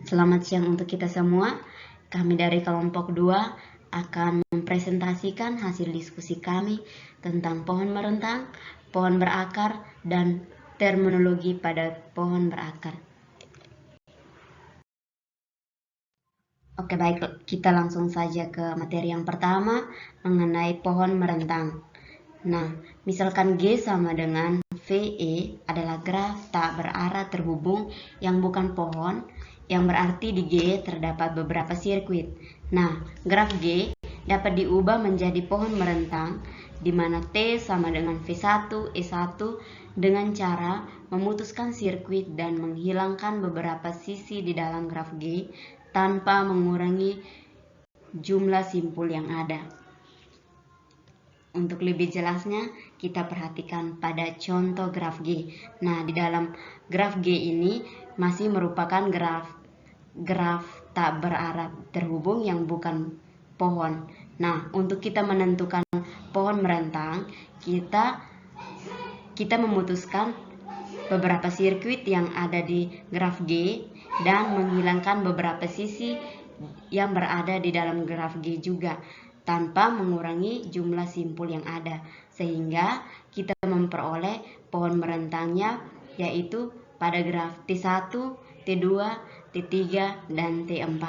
Selamat siang untuk kita semua. Kami dari kelompok 2 akan mempresentasikan hasil diskusi kami tentang pohon merentang, pohon berakar, dan terminologi pada pohon berakar. Oke, baik, kita langsung saja ke materi yang pertama mengenai pohon merentang. Nah, misalkan G sama dengan VE adalah graf tak berarah terhubung yang bukan pohon, yang berarti di G terdapat beberapa sirkuit. Nah, graf G dapat diubah menjadi pohon merentang, di mana T sama dengan V1, E1 dengan cara memutuskan sirkuit dan menghilangkan beberapa sisi di dalam graf G tanpa mengurangi jumlah simpul yang ada. Untuk lebih jelasnya, kita perhatikan pada contoh graf G. Nah, di dalam graf G ini masih merupakan graf tak berarah terhubung yang bukan pohon. Nah, untuk kita menentukan pohon merentang, kita memutuskan beberapa sirkuit yang ada di graf G dan menghilangkan beberapa sisi yang berada di dalam graf G juga, tanpa mengurangi jumlah simpul yang ada, sehingga kita memperoleh pohon merentangnya yaitu pada graf T1, T2, T3, dan T4.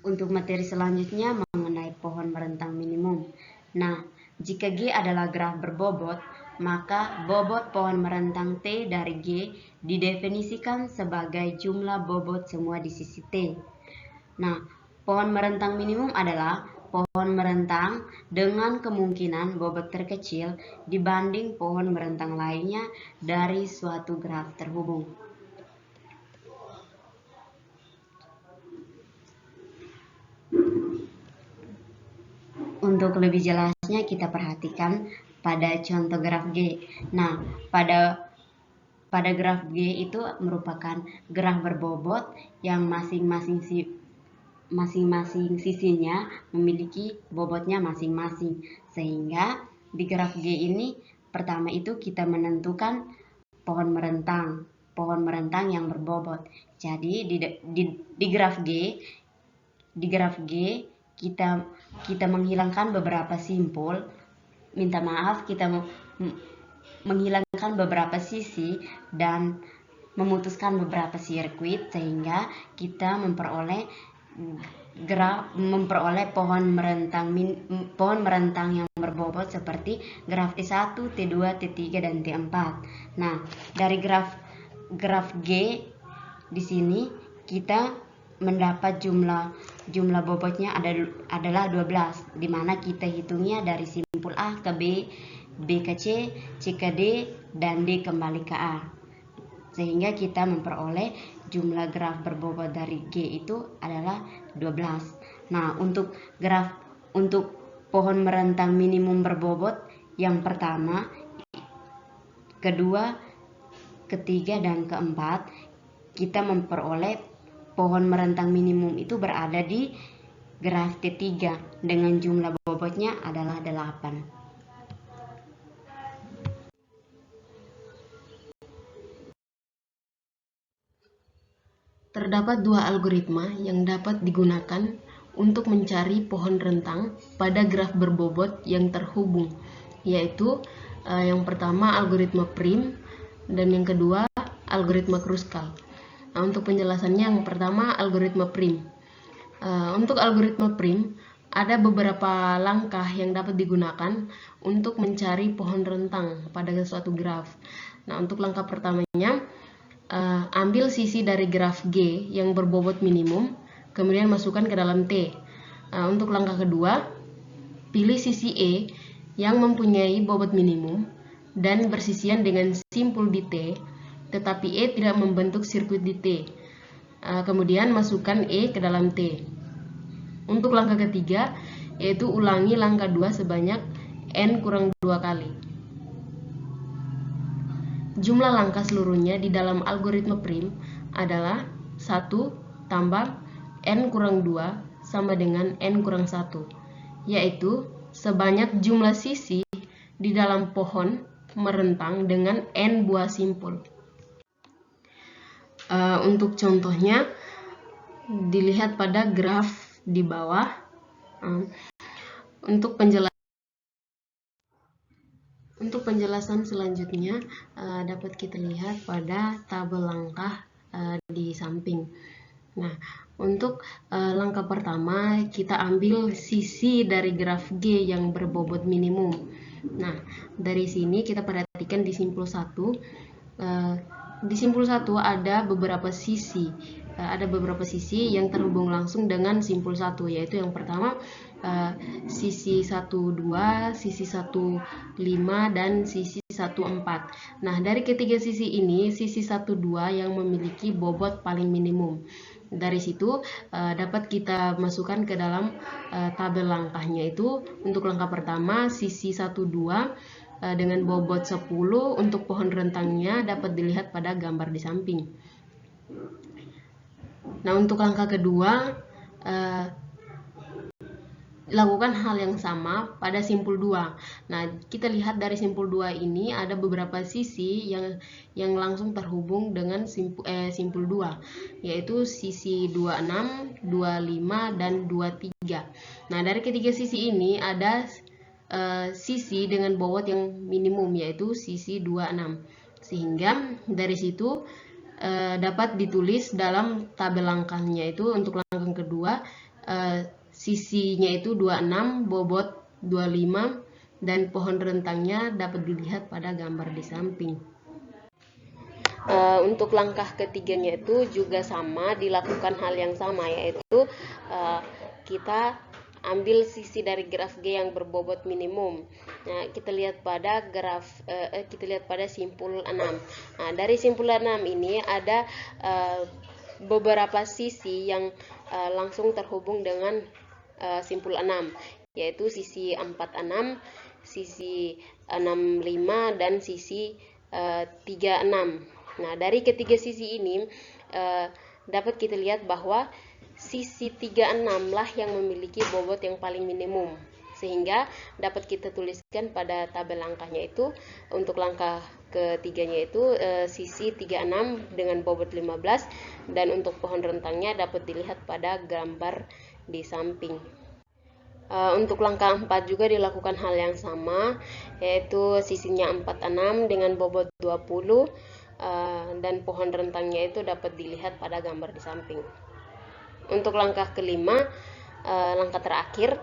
Untuk materi selanjutnya mengenai pohon merentang minimum. Nah, jika G adalah graf berbobot, maka bobot pohon merentang T dari G didefinisikan sebagai jumlah bobot semua di sisi T. Nah, pohon merentang minimum adalah pohon merentang dengan kemungkinan bobot terkecil dibanding pohon merentang lainnya dari suatu graf terhubung. Untuk lebih jelasnya kita perhatikan pada contoh graf G. Nah, pada graf G itu merupakan graf berbobot yang masing-masing sisinya memiliki bobotnya masing-masing. Sehingga di graf G ini pertama itu kita menentukan pohon merentang yang berbobot. Jadi di graf G kita menghilangkan beberapa simpul. Minta maaf, kita menghilangkan beberapa sisi dan memutuskan beberapa sirkuit, sehingga kita memperoleh pohon merentang yang berbobot seperti graf T1, T2, T3, dan T4. Nah, dari graf G di sini kita mendapat jumlah bobotnya adalah 12, di mana kita hitungnya dari simpul A ke B, B ke C, C ke D, dan D kembali ke A. Sehingga kita memperoleh jumlah graf berbobot dari G itu adalah 12. Nah, untuk pohon merentang minimum berbobot yang pertama, kedua, ketiga, dan keempat, kita memperoleh pohon merentang minimum itu berada di graf T3 dengan jumlah bobotnya adalah 8. Terdapat dua algoritma yang dapat digunakan untuk mencari pohon rentang pada graf berbobot yang terhubung, yaitu yang pertama algoritma prim dan yang kedua algoritma Kruskal. Nah, untuk penjelasannya, yang pertama algoritma prim. Untuk algoritma prim ada beberapa langkah yang dapat digunakan untuk mencari pohon rentang pada suatu graf. Nah, untuk langkah pertamanya, ambil sisi dari graf G yang berbobot minimum, kemudian masukkan ke dalam T. Untuk langkah kedua, pilih sisi E yang mempunyai bobot minimum dan bersisian dengan simpul di T, tetapi E tidak membentuk sirkuit di T. Kemudian masukkan E ke dalam T. Untuk langkah ketiga, yaitu ulangi langkah 2 sebanyak N kurang 2 kali. Jumlah langkah seluruhnya di dalam algoritma prim adalah 1 tambah N kurang 2 sama dengan N kurang 1. yaitu sebanyak jumlah sisi di dalam pohon merentang dengan n buah simpul. Untuk contohnya dilihat pada graf di bawah. Untuk penjelasan selanjutnya dapat kita lihat pada tabel langkah di samping. Nah, untuk langkah pertama kita ambil sisi dari graf G yang berbobot minimum. Nah, dari sini kita perhatikan di simpul 1. Di simpul 1 ada beberapa sisi. Ada beberapa sisi yang terhubung langsung dengan simpul 1, yaitu yang pertama sisi 1,2, sisi 1,5, dan sisi 1,4. Nah, dari ketiga sisi ini, sisi 1,2 yang memiliki bobot paling minimum. Dari situ dapat kita masukkan ke dalam tabel langkahnya. Itu untuk langkah pertama sisi 1,2 dengan bobot 10 untuk pohon rentangnya dapat dilihat pada gambar di samping. Nah, untuk langkah kedua lakukan hal yang sama pada simpul 2. Nah, kita lihat dari simpul 2 ini ada beberapa sisi yang langsung terhubung dengan simpul 2, yaitu sisi 26, 25, dan 23. Nah, dari ketiga sisi ini ada sisi dengan bobot yang minimum, yaitu sisi 26. Sehingga dari situ dapat ditulis dalam tabel langkahnya. Itu untuk langkah kedua sisinya itu 26, bobot 25, dan pohon rentangnya dapat dilihat pada gambar di samping. Untuk langkah ketiganya itu juga sama, dilakukan hal yang sama, yaitu kita ambil sisi dari graf G yang berbobot minimum. Nah, kita lihat pada simpul 6. Nah, dari simpul 6 ini ada beberapa sisi yang langsung terhubung dengan simpul 6, yaitu sisi 46, sisi 65, dan sisi 36. Nah, dari ketiga sisi ini dapat kita lihat bahwa sisi 36 lah yang memiliki bobot yang paling minimum, sehingga dapat kita tuliskan pada tabel langkahnya. Itu untuk langkah ketiganya itu sisi 36 dengan bobot 15, dan untuk pohon rentangnya dapat dilihat pada gambar di samping. Untuk langkah 4 juga dilakukan hal yang sama, yaitu sisinya 46 dengan bobot 20, dan pohon rentangnya itu dapat dilihat pada gambar di samping. Untuk langkah kelima, langkah terakhir,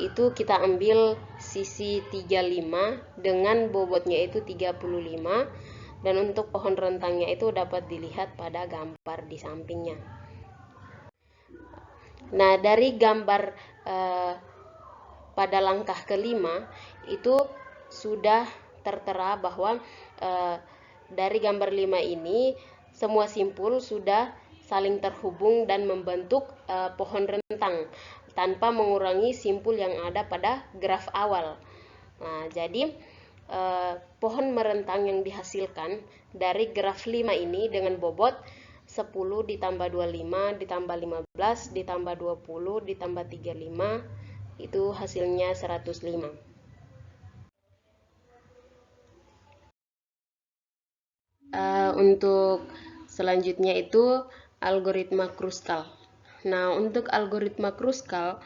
itu kita ambil sisi 35 dengan bobotnya itu 35, dan untuk pohon rentangnya itu dapat dilihat pada gambar di sampingnya. Nah, dari gambar pada langkah kelima itu sudah tertera bahwa dari gambar 5 ini semua simpul sudah saling terhubung dan membentuk pohon rentang tanpa mengurangi simpul yang ada pada graf awal. Nah, jadi pohon merentang yang dihasilkan dari graf 5 ini dengan bobot 10 ditambah 25 ditambah 15 ditambah 20 ditambah 35 itu hasilnya 105. Untuk selanjutnya itu algoritma Kruskal. Nah, untuk algoritma Kruskal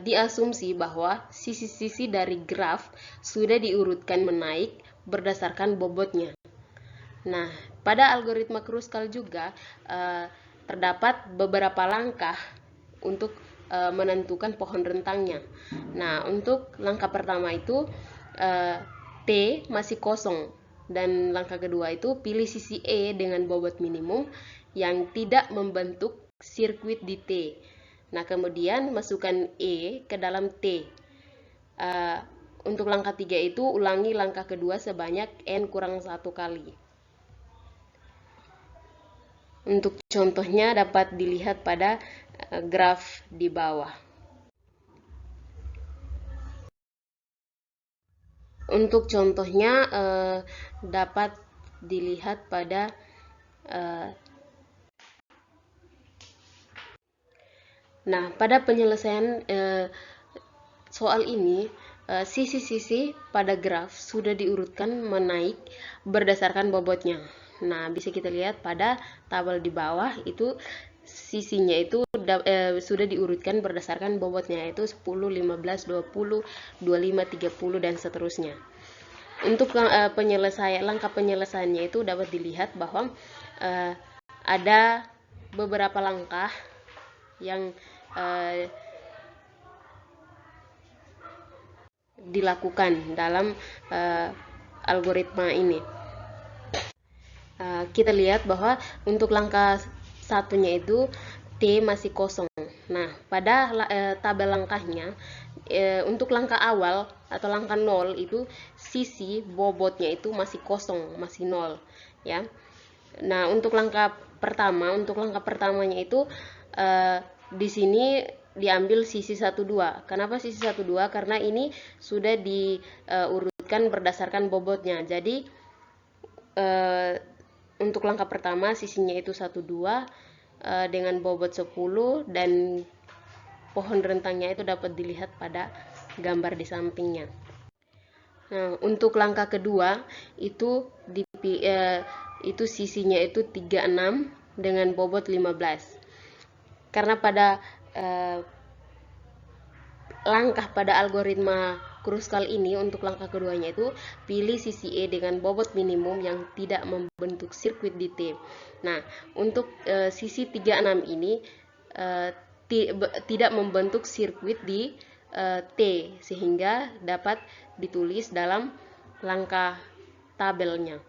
diasumsi bahwa sisi-sisi dari graf sudah diurutkan menaik berdasarkan bobotnya. Nah, pada algoritma Kruskal juga terdapat beberapa langkah untuk menentukan pohon rentangnya. Nah, untuk langkah pertama itu T masih kosong, dan langkah kedua itu pilih sisi E dengan bobot minimum yang tidak membentuk sirkuit di T. Nah, kemudian masukkan E ke dalam T. Untuk langkah 3 itu ulangi langkah kedua sebanyak N kurang 1 kali. Untuk contohnya dapat dilihat pada graf di bawah. Untuk contohnya dapat dilihat pada pada penyelesaian soal ini sisi-sisi pada graf sudah diurutkan menaik berdasarkan bobotnya. Nah, bisa kita lihat pada tabel di bawah itu sisinya itu sudah diurutkan berdasarkan bobotnya, yaitu 10, 15, 20, 25, 30 dan seterusnya. Untuk langkah penyelesaiannya itu dapat dilihat bahwa ada beberapa langkah yang dilakukan dalam algoritma ini. Kita lihat bahwa untuk langkah satunya itu T masih kosong. Nah, pada tabel langkahnya, untuk langkah awal atau langkah 0 itu sisi bobotnya itu masih kosong, masih 0 ya. Nah, untuk langkah pertamanya itu di sini diambil sisi 12. Kenapa sisi 12? Karena ini sudah diurutkan berdasarkan bobotnya. Jadi untuk langkah pertama sisinya itu 12 dengan bobot 10 dan pohon rentangnya itu dapat dilihat pada gambar di sampingnya. Nah, untuk langkah kedua itu sisinya itu 36 dengan bobot 15. Karena pada langkah pada algoritma Kruskal ini untuk langkah keduanya itu pilih sisi E dengan bobot minimum yang tidak membentuk sirkuit di T. Nah, untuk sisi 36 ini tidak membentuk sirkuit di T, sehingga dapat ditulis dalam langkah tabelnya.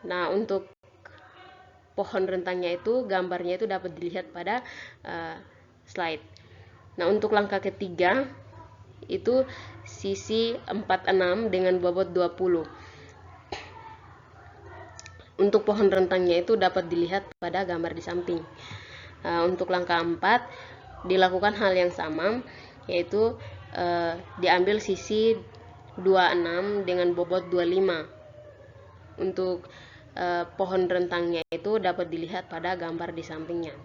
Nah, untuk pohon rentangnya itu gambarnya itu dapat dilihat pada slide. Nah, untuk langkah ketiga itu sisi 46 dengan bobot 20. Untuk pohon rentangnya itu dapat dilihat pada gambar di samping. Untuk langkah 4 dilakukan hal yang sama, yaitu diambil sisi 26 dengan bobot 25. Untuk pohon rentangnya itu dapat dilihat pada gambar di sampingnya.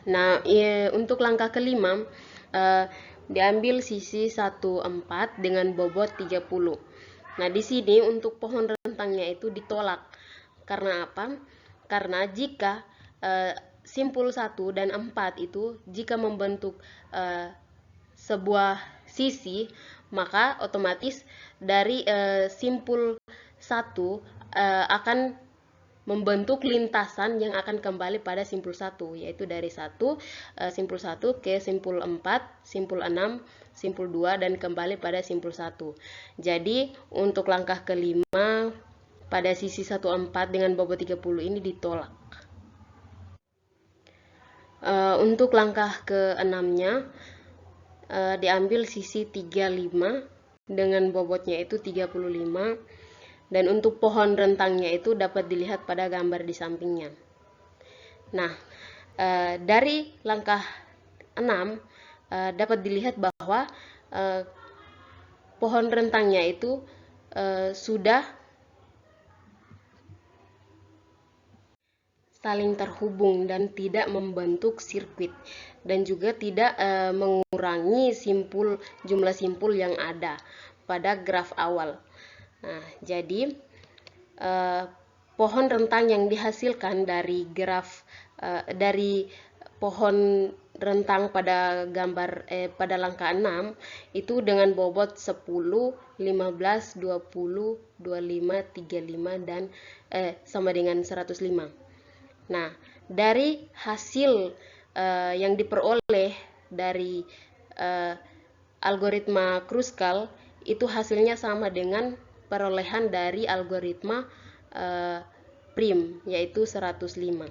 Nah, untuk langkah kelima diambil sisi 14 dengan bobot 30. Nah, di sini untuk pohon rentangnya itu ditolak. Karena apa? Karena jika simpul 1 dan 4 itu jika membentuk sebuah sisi, maka otomatis dari simpul 1 akan membentuk lintasan yang akan kembali pada simpul 1, yaitu dari simpul 1 ke simpul 4, simpul 6, simpul 2 dan kembali pada simpul 1. Jadi untuk langkah kelima pada sisi 14 dengan bobot 30 ini ditolak. Untuk langkah ke-6-nya diambil sisi 35 dengan bobotnya itu 35. Dan untuk pohon rentangnya itu dapat dilihat pada gambar di sampingnya. Nah, dari langkah 6 dapat dilihat bahwa pohon rentangnya itu sudah saling terhubung dan tidak membentuk sirkuit dan juga tidak mengurangi jumlah simpul yang ada pada graf awal. Nah, jadi pohon rentang yang dihasilkan dari graf dari pohon rentang pada gambar pada langkah 6 itu dengan bobot 10, 15, 20, 25, 35 dan sama dengan 105. Nah, dari hasil yang diperoleh dari algoritma Kruskal itu hasilnya sama dengan perolehan dari algoritma Prim, yaitu 105.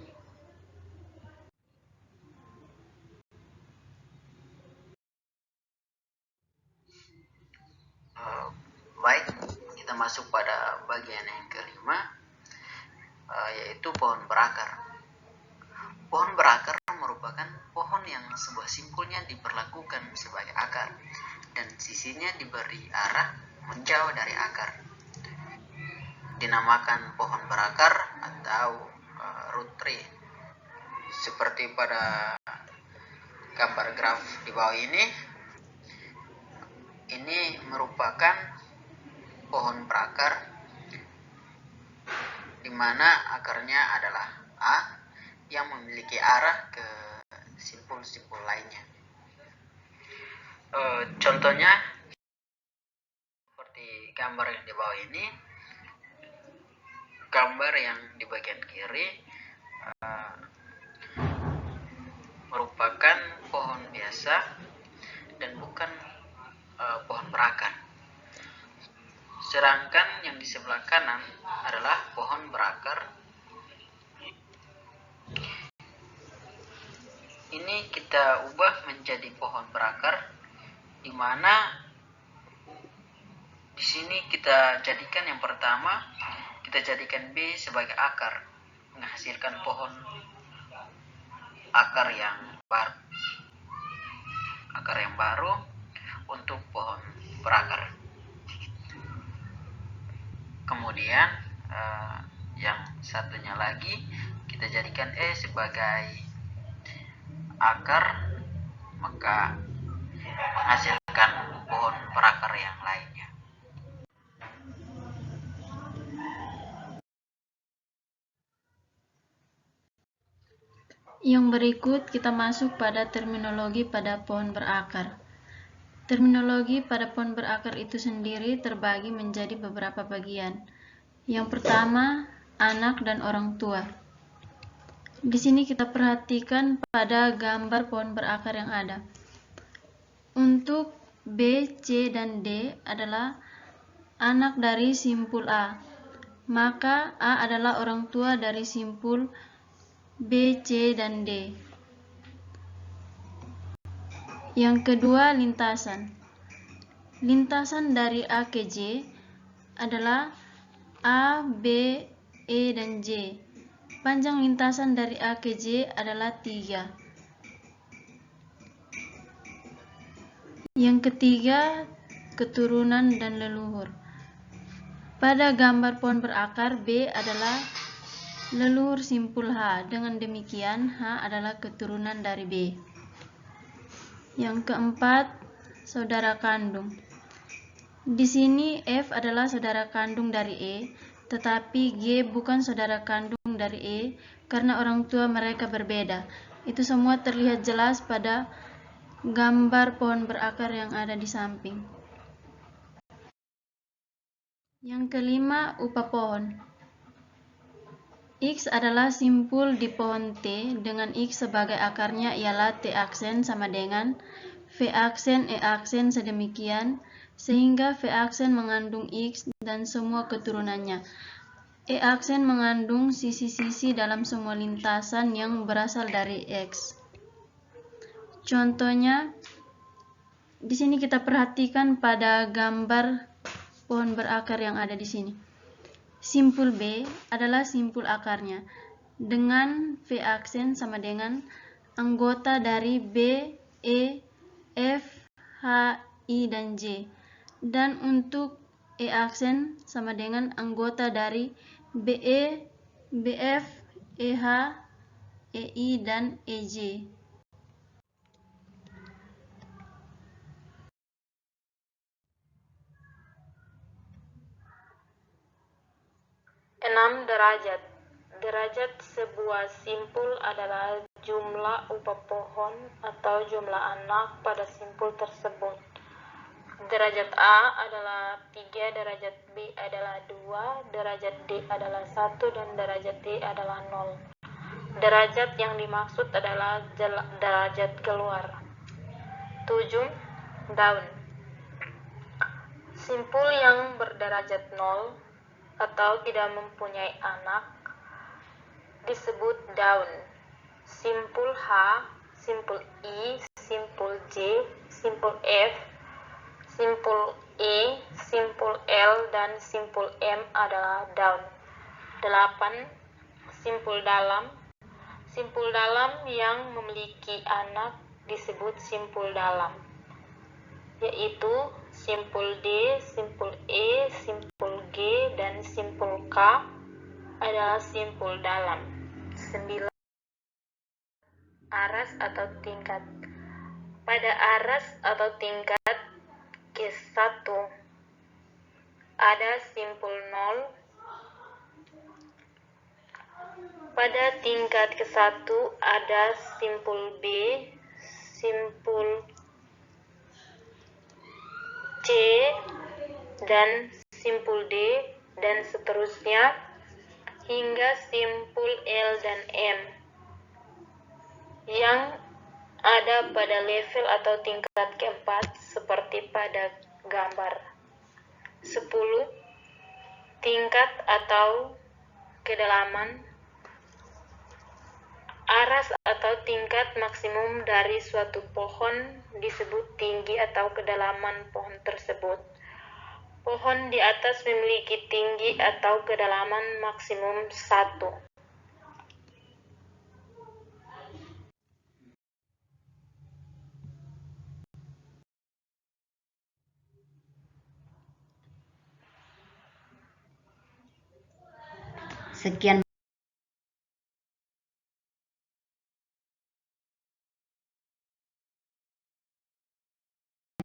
Baik, kita masuk pada bagian yang kelima, yaitu pohon berakar. Pohon berakar merupakan pohon yang sebuah simpulnya diperlakukan sebagai akar dan sisinya diberi arah menjauh dari akar. Dinamakan pohon berakar atau root tree. Seperti pada gambar graf di bawah ini merupakan pohon berakar di mana akarnya adalah A yang memiliki arah ke simpul-simpul lainnya. Contohnya seperti gambar yang di bawah ini, gambar yang di bagian kiri merupakan pohon biasa dan bukan pohon berakar. Sedangkan yang di sebelah kanan adalah pohon berakar. Ini kita ubah menjadi pohon berakar, di mana di sini kita jadikan yang pertama, kita jadikan B sebagai akar, menghasilkan pohon akar yang baru untuk pohon berakar. Kemudian yang satunya lagi kita jadikan E sebagai akar, maka menghasilkan pohon berakar yang lainnya. Yang berikut kita masuk pada terminologi pada pohon berakar. Terminologi pada pohon berakar itu sendiri terbagi menjadi beberapa bagian. Yang pertama, anak dan orang tua. Di sini kita perhatikan pada gambar pohon berakar yang ada. Untuk B, C, dan D adalah anak dari simpul A, maka A adalah orang tua dari simpul B, C, dan D. Yang kedua, lintasan. Lintasan dari A ke J adalah A, B, E, dan J. Panjang lintasan dari A ke J adalah 3. Yang ketiga, keturunan dan leluhur. Pada gambar pohon berakar, B adalah leluhur simpul H. Dengan demikian, H adalah keturunan dari B. Yang keempat, saudara kandung. Di sini F adalah saudara kandung dari E, tetapi G bukan saudara kandung dari E karena orang tua mereka berbeda. Itu semua terlihat jelas pada gambar pohon berakar yang ada di samping. Yang kelima, upah pohon. X adalah simpul di pohon T dengan X sebagai akarnya ialah T aksen sama dengan V aksen E aksen sedemikian sehingga V aksen mengandung X dan semua keturunannya. E aksen mengandung sisi-sisi dalam semua lintasan yang berasal dari X. Contohnya, di sini kita perhatikan pada gambar pohon berakar yang ada di sini. Simpul B adalah simpul akarnya dengan V aksen sama dengan anggota dari B, E, F, H, I, dan J. Dan untuk E aksen sama dengan anggota dari BE, BF, EH, EI, dan EJ. Derajat. Derajat sebuah simpul adalah jumlah upah pohon atau jumlah anak pada simpul tersebut. Derajat A adalah 3, derajat B adalah 2, derajat D adalah 1, dan derajat E adalah 0. Derajat yang dimaksud adalah derajat keluar. 7. Daun. Simpul yang berderajat 0 atau tidak mempunyai anak disebut daun. Simpul H, simpul I, simpul J, simpul F, simpul E, simpul L, dan simpul M adalah daun. 8. Simpul dalam. Simpul dalam yang memiliki anak disebut simpul dalam, yaitu simpul D, simpul E, simpul G, dan simpul K adalah simpul dalam. 9. Aras atau tingkat. Pada aras atau tingkat ke-1 ada simpul 0. Pada tingkat ke-1 ada simpul B, simpul C, dan simpul D, dan seterusnya hingga simpul L dan M yang ada pada level atau tingkat keempat seperti pada gambar 10. Tingkat atau kedalaman aras atau tingkat maksimum dari suatu pohon disebut tinggi atau kedalaman pohon tersebut. Pohon di atas memiliki tinggi atau kedalaman maksimum 1. Sekian